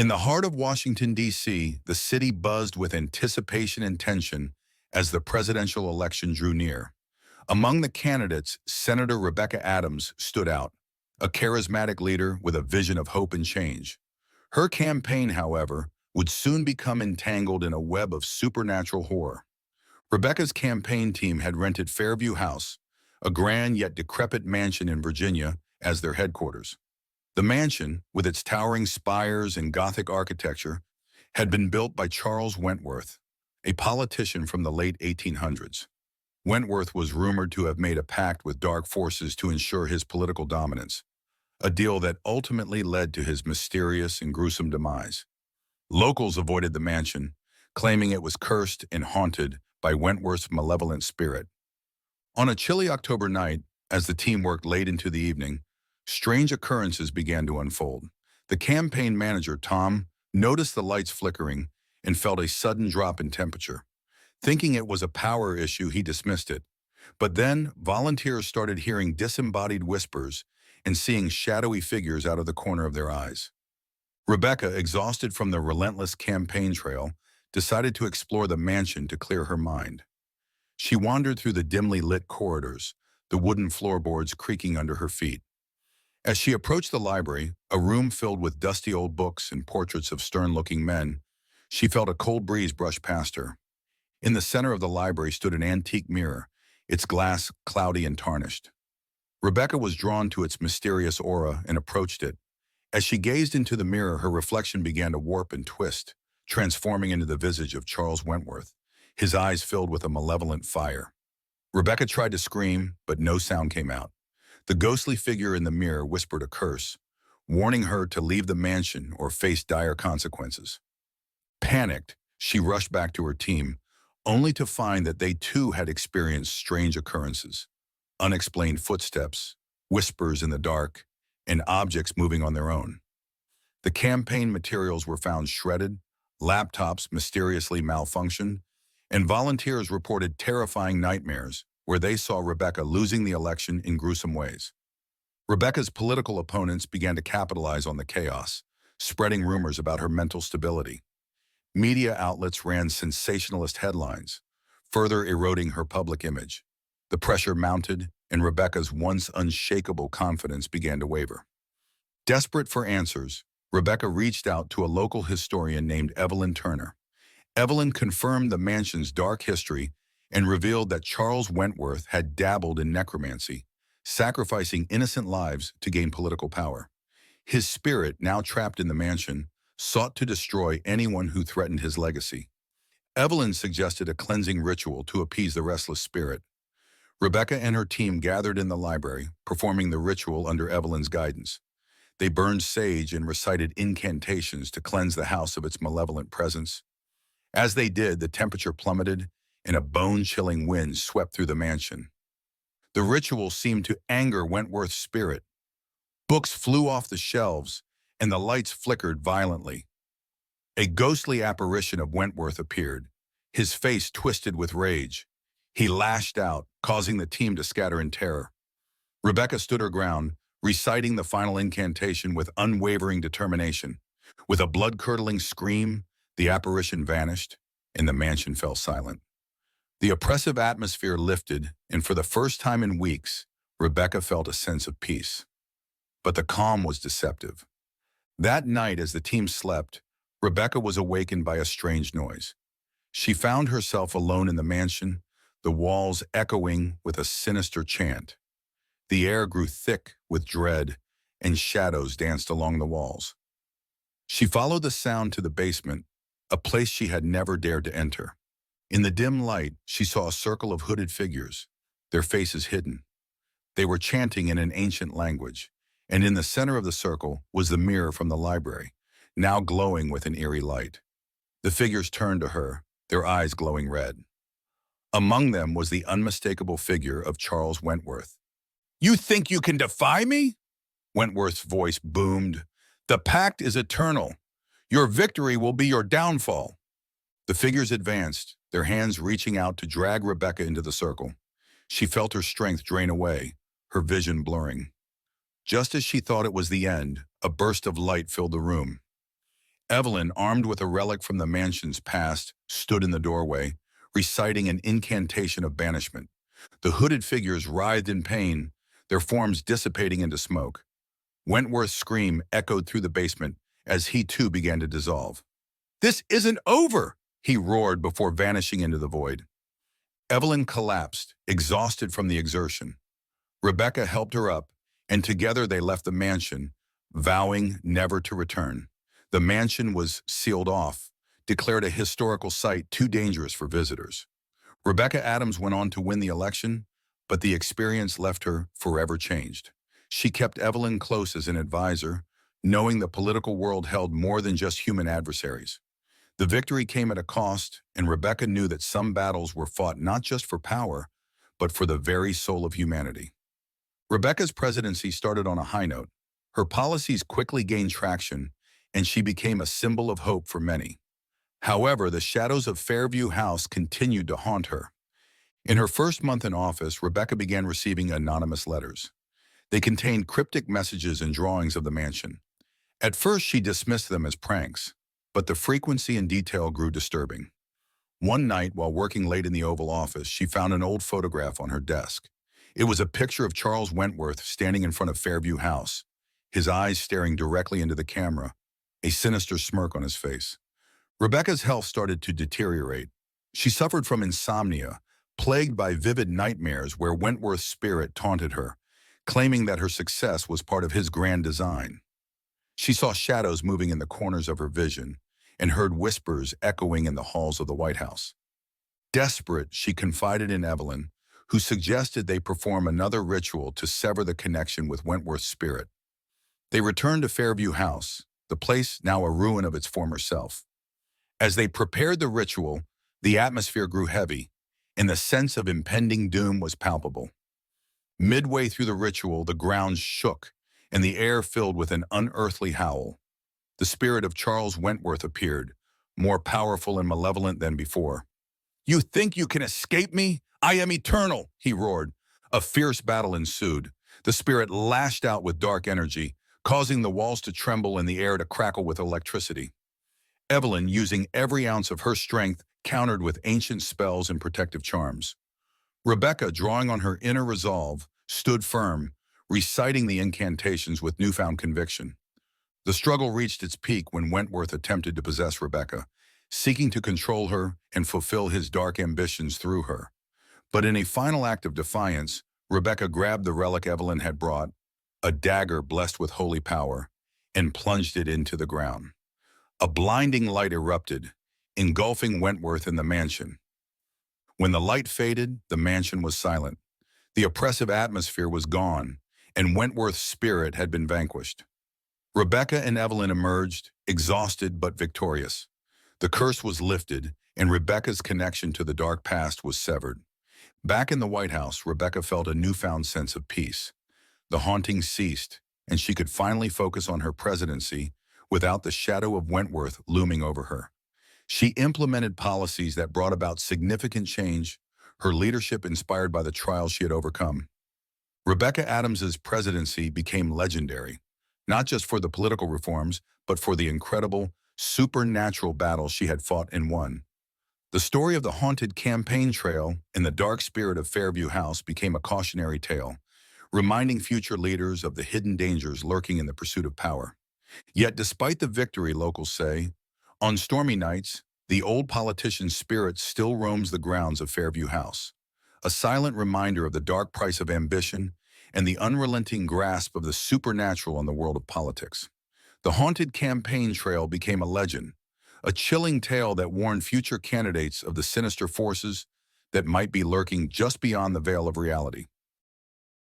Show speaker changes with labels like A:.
A: In the heart of Washington, D.C., the city buzzed with anticipation and tension as the presidential election drew near. Among the candidates, Senator Rebecca Adams stood out, a charismatic leader with a vision of hope and change. Her campaign, however, would soon become entangled in a web of supernatural horror. Rebecca's campaign team had rented Fairview House, a grand yet decrepit mansion in Virginia, as their headquarters. The mansion, with its towering spires and Gothic architecture, had been built by Charles Wentworth, a politician from the late 1800s. Wentworth was rumored to have made a pact with dark forces to ensure his political dominance, a deal that ultimately led to his mysterious and gruesome demise. Locals avoided the mansion, claiming it was cursed and haunted by Wentworth's malevolent spirit. On a chilly October night, as the team worked late into the evening, strange occurrences began to unfold. The campaign manager, Tom, noticed the lights flickering and felt a sudden drop in temperature. Thinking it was a power issue, he dismissed it. But then, volunteers started hearing disembodied whispers and seeing shadowy figures out of the corner of their eyes. Rebecca, exhausted from the relentless campaign trail, decided to explore the mansion to clear her mind. She wandered through the dimly lit corridors, the wooden floorboards creaking under her feet. As she approached the library, a room filled with dusty old books and portraits of stern-looking men, she felt a cold breeze brush past her. In the center of the library stood an antique mirror, its glass cloudy and tarnished. Rebecca was drawn to its mysterious aura and approached it. As she gazed into the mirror, her reflection began to warp and twist, transforming into the visage of Charles Wentworth, his eyes filled with a malevolent fire. Rebecca tried to scream, but no sound came out. The ghostly figure in the mirror whispered a curse, warning her to leave the mansion or face dire consequences. Panicked, she rushed back to her team, only to find that they too had experienced strange occurrences. Unexplained footsteps, whispers in the dark, and objects moving on their own. The campaign materials were found shredded, laptops mysteriously malfunctioned, and volunteers reported terrifying nightmares where they saw Rebecca losing the election in gruesome ways. Rebecca's political opponents began to capitalize on the chaos, spreading rumors about her mental stability. Media outlets ran sensationalist headlines, further eroding her public image. The pressure mounted, and Rebecca's once unshakable confidence began to waver. Desperate for answers, Rebecca reached out to a local historian named Evelyn Turner. Evelyn confirmed the mansion's dark history and revealed that Charles Wentworth had dabbled in necromancy, sacrificing innocent lives to gain political power. His spirit, now trapped in the mansion, sought to destroy anyone who threatened his legacy. Evelyn suggested a cleansing ritual to appease the restless spirit. Rebecca and her team gathered in the library, performing the ritual under Evelyn's guidance. They burned sage and recited incantations to cleanse the house of its malevolent presence. As they did, the temperature plummeted, and a bone-chilling wind swept through the mansion. The ritual seemed to anger Wentworth's spirit. Books flew off the shelves, and the lights flickered violently. A ghostly apparition of Wentworth appeared, his face twisted with rage. He lashed out, causing the team to scatter in terror. Rebecca stood her ground, reciting the final incantation with unwavering determination. With a blood-curdling scream, the apparition vanished, and the mansion fell silent. The oppressive atmosphere lifted, and for the first time in weeks, Rebecca felt a sense of peace. But the calm was deceptive. That night, as the team slept, Rebecca was awakened by a strange noise. She found herself alone in the mansion, the walls echoing with a sinister chant. The air grew thick with dread, and shadows danced along the walls. She followed the sound to the basement, a place she had never dared to enter. In the dim light, she saw a circle of hooded figures, their faces hidden. They were chanting in an ancient language, and in the center of the circle was the mirror from the library, now glowing with an eerie light. The figures turned to her, their eyes glowing red. Among them was the unmistakable figure of Charles Wentworth. "You think you can defy me?" Wentworth's voice boomed. "The pact is eternal. Your victory will be your downfall." The figures advanced, their hands reaching out to drag Rebecca into the circle. She felt her strength drain away, her vision blurring. Just as she thought it was the end, a burst of light filled the room. Evelyn, armed with a relic from the mansion's past, stood in the doorway, reciting an incantation of banishment. The hooded figures writhed in pain, their forms dissipating into smoke. Wentworth's scream echoed through the basement as he too began to dissolve. "This isn't over!" he roared before vanishing into the void. Evelyn collapsed, exhausted from the exertion. Rebecca helped her up, and together they left the mansion, vowing never to return. The mansion was sealed off, declared a historical site too dangerous for visitors. Rebecca Adams went on to win the election, but the experience left her forever changed. She kept Evelyn close as an advisor, knowing the political world held more than just human adversaries. The victory came at a cost, and Rebecca knew that some battles were fought not just for power, but for the very soul of humanity. Rebecca's presidency started on a high note. Her policies quickly gained traction, and she became a symbol of hope for many. However, the shadows of Fairview House continued to haunt her. In her first month in office, Rebecca began receiving anonymous letters. They contained cryptic messages and drawings of the mansion. At first, she dismissed them as pranks, but the frequency and detail grew disturbing. One night, while working late in the Oval Office, she found an old photograph on her desk. It was a picture of Charles Wentworth standing in front of Fairview House, his eyes staring directly into the camera, a sinister smirk on his face. Rebecca's health started to deteriorate. She suffered from insomnia, plagued by vivid nightmares where Wentworth's spirit taunted her, claiming that her success was part of his grand design. She saw shadows moving in the corners of her vision and heard whispers echoing in the halls of the White House. Desperate, she confided in Evelyn, who suggested they perform another ritual to sever the connection with Wentworth's spirit. They returned to Fairview House, the place now a ruin of its former self. As they prepared the ritual, the atmosphere grew heavy, and the sense of impending doom was palpable. Midway through the ritual, the ground shook, and the air filled with an unearthly howl. The spirit of Charles Wentworth appeared, more powerful and malevolent than before. "You think you can escape me? I am eternal," he roared. A fierce battle ensued. The spirit lashed out with dark energy, causing the walls to tremble and the air to crackle with electricity. Evelyn, using every ounce of her strength, countered with ancient spells and protective charms. Rebecca, drawing on her inner resolve, stood firm, reciting the incantations with newfound conviction. The struggle reached its peak when Wentworth attempted to possess Rebecca, seeking to control her and fulfill his dark ambitions through her. But in a final act of defiance, Rebecca grabbed the relic Evelyn had brought, a dagger blessed with holy power, and plunged it into the ground. A blinding light erupted, engulfing Wentworth in the mansion. When the light faded, the mansion was silent. The oppressive atmosphere was gone, and Wentworth's spirit had been vanquished. Rebecca and Evelyn emerged, exhausted but victorious. The curse was lifted, and Rebecca's connection to the dark past was severed. Back in the White House, Rebecca felt a newfound sense of peace. The haunting ceased, and she could finally focus on her presidency without the shadow of Wentworth looming over her. She implemented policies that brought about significant change, her leadership inspired by the trials she had overcome. Rebecca Adams's presidency became legendary, not just for the political reforms, but for the incredible, supernatural battles she had fought and won. The story of the haunted campaign trail and the dark spirit of Fairview House became a cautionary tale, reminding future leaders of the hidden dangers lurking in the pursuit of power. Yet despite the victory, locals say, on stormy nights, the old politician's spirit still roams the grounds of Fairview House, a silent reminder of the dark price of ambition and the unrelenting grasp of the supernatural in the world of politics. The haunted campaign trail became a legend, a chilling tale that warned future candidates of the sinister forces that might be lurking just beyond the veil of reality.